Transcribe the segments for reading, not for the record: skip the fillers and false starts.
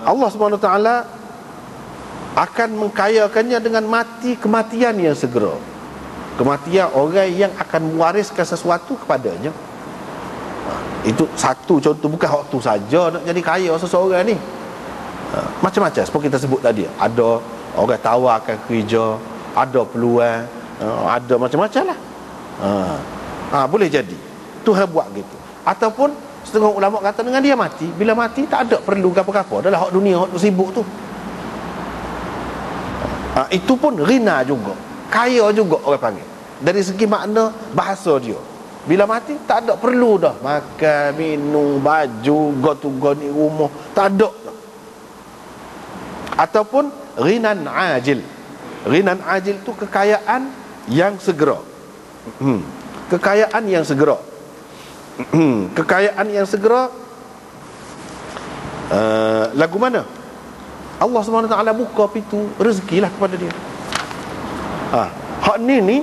Allah SWT akan mengkayakannya dengan kematian yang segera. Kematian orang yang akan mewariskan sesuatu kepadanya. Itu satu contoh, bukan waktu saja nak jadi kaya seseorang ni. Macam-macam seperti kita sebut tadi. Ada orang tawarkan kerja, ada peluang, ada macam-macam lah. Boleh jadi Tuhan buat gitu. Ataupun setengah ulama kata dengan dia mati, bila mati tak ada perlu apa-apa, adalah hak dunia, hak sibuk tu. Itu pun ghina juga, kaya juga orang panggil. Dari segi makna bahasa dia, bila mati tak ada perlu dah makan, minum, baju, goni rumah, tak ada dah. Ataupun ghinan ajil. Ghinan ajil tu kekayaan yang segera. Kekayaan yang segera. Kekayaan yang segera. Lagu mana? Allah SWT buka pintu rezekilah kepada dia. Hak ni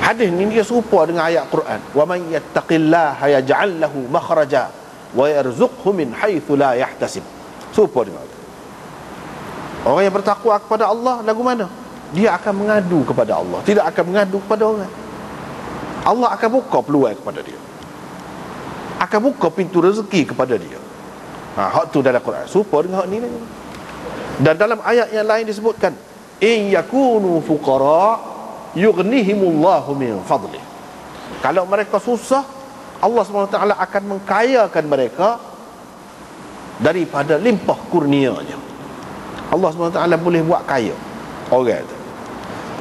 hadis ni dia serupa dengan ayat Quran. Wa man yattaqillaha yaj'al lahu makhraja wa yarzuqhu min haitsu la yahtasib. Serupa dengan itu. Orang yang bertakwa kepada Allah lagu mana? Dia akan mengadu kepada Allah, tidak akan mengadu kepada orang. Allah akan buka peluang kepada dia, akan buka pintu rezeki kepada dia. Hak tu dalam Quran serupa dengan hak ni. Dan dalam ayat yang lain disebutkan, in yakunu fuqara yughnihimullahu min fadlih. Kalau mereka susah, Allah SWT akan mengkayakan mereka daripada limpah kurnianya. Allah SWT boleh buat kaya orang tu,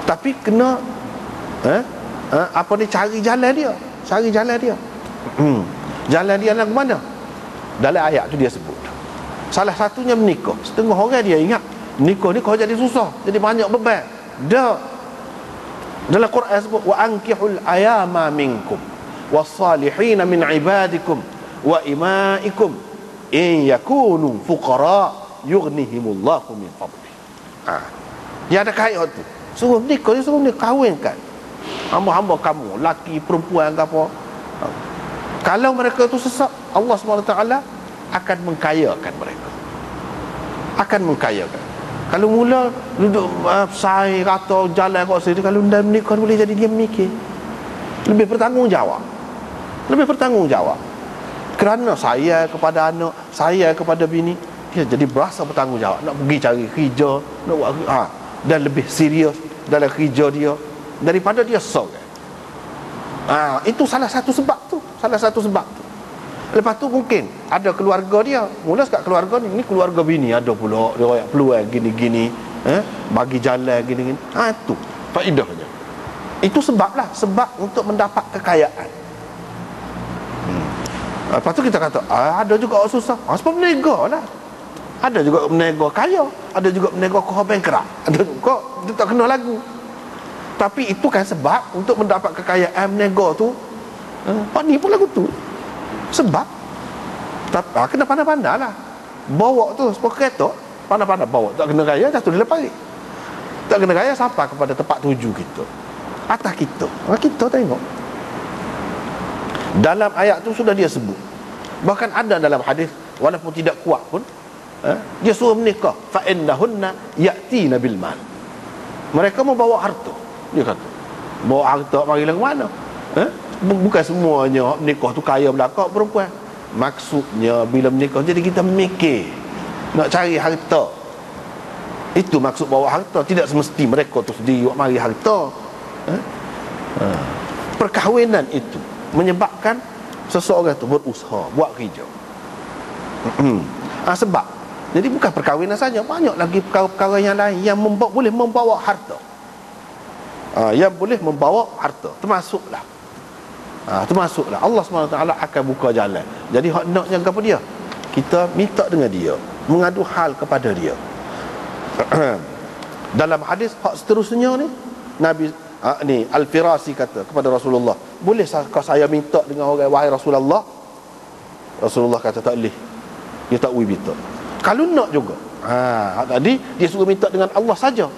tapi kena cari jalan dia. Jalan dia lagu mana? Dalam ayat tu dia sebut, salah satunya menikah. Setengah orang dia ingat menikah ni kau jadi susah, jadi banyak beban. Dalam Quran sebut, wa ankihul ayama minkum was-salihin min ibadikum wa imaikum in yakunu fuqara yughnihimullahu min fadlih. Dia ada kait tu. Suruh menikah, dia suruh menikah, kahwinkan hamba-hamba kamu, laki perempuan ke apa. Kalau mereka tu sesat, Allah SWT akan mengkayakan mereka. Akan mengkayakan. Kalau mula duduk saya kata jalan kat sini, kalau dah menikah boleh jadi dia mikir, lebih bertanggungjawab. Kerana saya kepada anak, saya kepada bini, dia jadi berasa bertanggungjawab, nak pergi cari kerja, nak buat dan lebih serius dalam kerja dia daripada dia seorang. Itu salah satu sebab tu. Lepas tu mungkin ada keluarga dia, mula sekat keluarga ni keluarga bini ada pula dia peluang gini-gini, bagi jalan gini-gini. Itu faedahnya. Itu sebab untuk mendapat kekayaan. Lepas tu kita kata ada juga orang susah, sebab menega lah. Ada juga menega kaya, ada juga menega kau bankrupt, ada juga dia tak kena lagu. Tapi itu kan sebab untuk mendapat kekayaan menega tu. Ni pun lagu tu sebab. Tapi kena pandai-pandai lah bawa tu seperti kereta, pandai-pandai bawa. Tak kena gaya jatuh di lepas. Tak kena gaya sampai kepada tempat tuju kita, atas kita. Kita tengok dalam ayat tu sudah dia sebut. Bahkan ada dalam hadis, walaupun tidak kuat pun, dia suruh menikah, fa innahunna ya'tina bil mal. Mereka membawa harta. Dia kata bawa harta mari lagu mana? Bukan semuanya menikah tu kaya belakang perempuan. Maksudnya bila menikah jadi kita mikir nak cari harta. Itu maksud bawa harta. Tidak semesti mereka tu sendiri buat mari harta. Perkahwinan itu menyebabkan seseorang tu berusaha, buat kerja. Sebab jadi bukan perkahwinan saja, banyak lagi perkara-perkara yang lain yang boleh membawa harta. Yang boleh membawa harta, termasuklah Allah SWT akan buka jalan. Jadi hak naknya apa dia? Kita minta dengan dia, mengadu hal kepada dia. Dalam hadis hak seterusnya ni, Nabi Al-Firasi kata kepada Rasulullah, boleh saya minta dengan orang, wahai Rasulullah? Rasulullah kata tak boleh, dia tak boleh minta. Kalau nak juga, tadi dia suruh minta dengan Allah saja.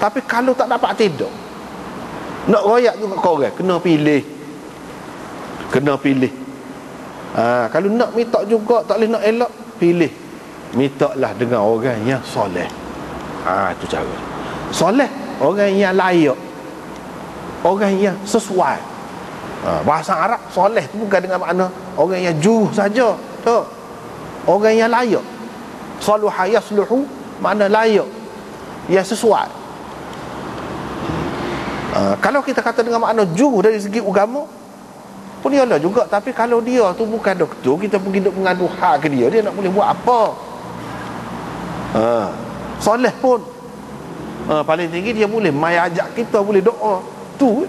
Tapi kalau tak dapat tidak, nak royak juga kau orang, kena pilih. Kalau nak minta juga tak boleh nak elak, pilih mintalah dengan orang yang soleh. Itu cara. Soleh, orang yang layak, orang yang sesuai. Bahasa Arab soleh tu bukan dengan makna orang yang juruh saja. Tak. Orang yang layak. Saluha yasluhu, makna layak, yang sesuai. Kalau kita kata dengan makna juruh dari segi agama pun ialah juga. Tapi kalau dia tu bukan doktor, kita pergi duk mengadu hak ke dia, dia nak boleh buat apa? Soleh pun paling tinggi dia boleh mai ajak kita, boleh doa tu.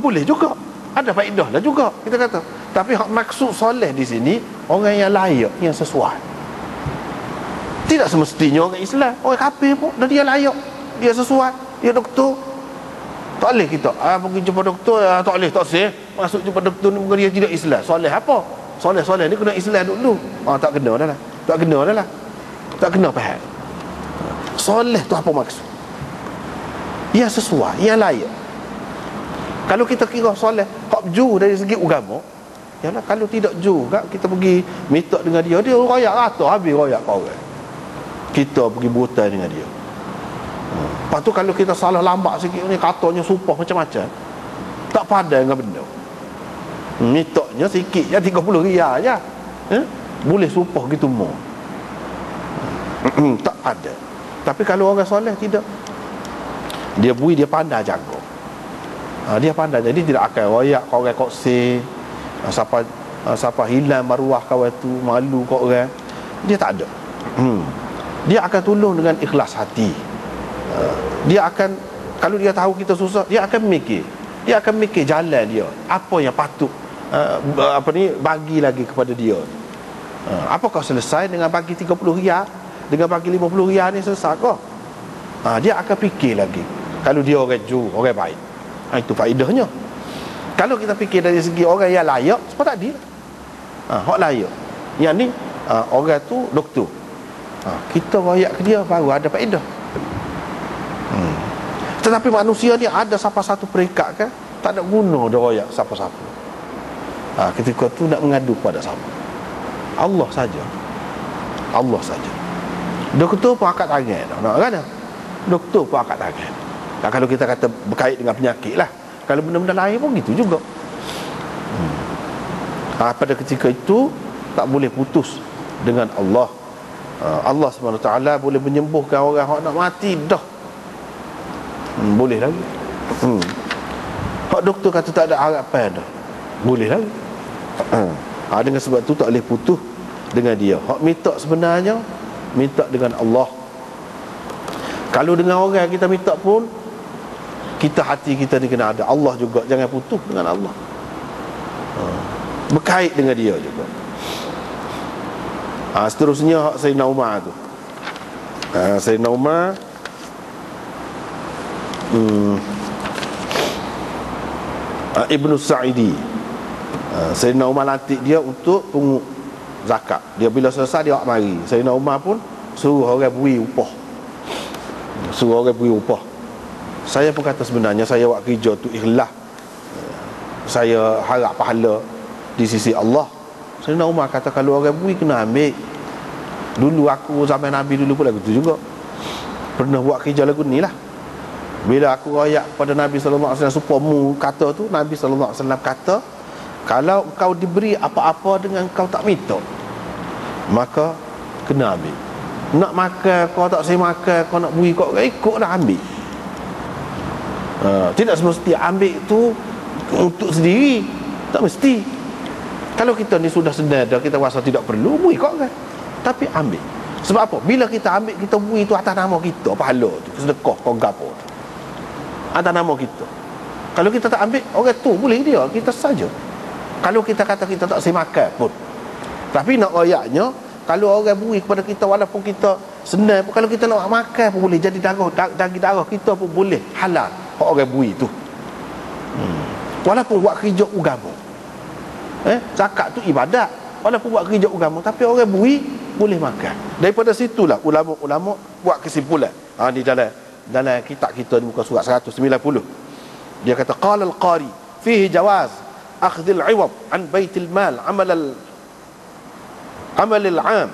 Boleh juga, ada faedah lah juga kita kata. Tapi hak maksud soleh di sini orang yang layak, yang sesuai. Tidak semestinya orang Islam, orang kafir pun dan dia layak, dia sesuai, dia doktor. Tak boleh kita pergi jumpa doktor, tak boleh, tak sah masuk jumpa doktor ni, dia tidak Islam. Soleh apa? Soleh ni kena Islam dulu. Tak kena dah lah. Tak kena dah lah. Tak kena faham. Soleh tu apa maksud? Yang sesuai, yang layak. Kalau kita kira soleh hak jauh dari segi agama, yalah, kalau tidak juga kita pergi minta dengan dia, dia royak rata habis royak kau orang. Kita pergi buta dengan dia. Lepas tu kalau kita salah lambat sikit ni, katanya supah macam-macam, tak padan dengan benda. Mintanya sikit je, 30 riyal je, boleh supah gitu mau. Tak ada. Tapi kalau orang soleh tidak, dia bui, dia pandai jaga. Dia pandai, jadi tidak akan royak kau orang koksi. Siapa hilang maruah kawan tu, malu kau orang, dia tak ada. Dia akan tolong dengan ikhlas hati. Dia akan, kalau dia tahu kita susah, dia akan mikir jalan dia, apa yang patut bagi lagi kepada dia. Apakah selesai dengan bagi 30 riyal, dengan bagi 50 riyal ni selesai kah? Dia akan fikir lagi. Kalau dia orang jujur, orang baik, itu faedahnya. Kalau kita fikir dari segi orang yang layak, sebab tadi hak layak, yang ni orang tu doktor, kita royak ke dia baru ada faedah. Tetapi manusia ni ada siapa satu peringkat kan, tak ada guna dia royak siapa-siapa. Ketika tu nak mengadu pada siapa? Allah saja. Allah saja. Doktor pun angkat tangan, nak kan? Doktor pun angkat tangan. Kalau kita kata berkait dengan penyakit lah. Kalau benda-benda lain pun gitu juga. Pada ketika itu tak boleh putus dengan Allah. Allah SWT boleh menyembuhkan orang yang nak mati dah. Boleh lagi. Hak doktor kata tak ada harapan dah, boleh lagi. Dengan sebab tu tak boleh putus dengan dia. Hak minta sebenarnya minta dengan Allah. Kalau dengan orang kita minta pun, kita hati kita ni kena ada Allah juga, jangan putus dengan Allah. Berkait dengan dia juga. Seterusnya hak Sayyidina Umar tu. Sayyidina Umar Ibnu Sa'idi, Sayyidina Umar lantik dia untuk pungut zakat. Dia bila selesai dia awak mari. Sayyidina Umar pun suruh orang beri upah. Saya pun kata sebenarnya saya buat kerja tu ikhlas, saya harap pahala di sisi Allah. Sayyidina Umar kata kalau orang beri kena ambil. Dulu aku zaman Nabi dulu pun lagu tu juga, pernah buat kerja lagu ni lah. Bila aku royak pada Nabi SAW supaya mu kata tu, Nabi SAW kata, kalau kau diberi apa-apa dengan kau tak minta, maka kena ambil. Nak makan kau tak saya makan, kau nak beri kau ikut dah ambil. Tidak semesti ambil tu untuk sendiri, tak mesti. Kalau kita ni sudah sedar dah, kita rasa tidak perlu, beri kau kan, tapi ambil. Sebab apa? Bila kita ambil, kita beri tu atas nama kita, pahala tu, sedekah kau gapo tu, atas nama kita. Kalau kita tak ambil, orang tu boleh dia, kita saja. Kalau kita kata kita tak saya makan pun, tapi nak royaknya, kalau orang beri kepada kita walaupun kita senang pun, kalau kita nak makan pun boleh, jadi daging darah kita pun boleh halal hak orang beri tu. Walaupun buat kerja agama, zakat tu ibadat, walaupun buat kerja agama, tapi orang beri boleh makan. Daripada situlah ulama-ulama buat kesimpulan. Ni dalam kitab kita di muka surat 190. Dia kata qala al-qari fihi jawaz akhdhil 'iwad an baitil mal amal al 'am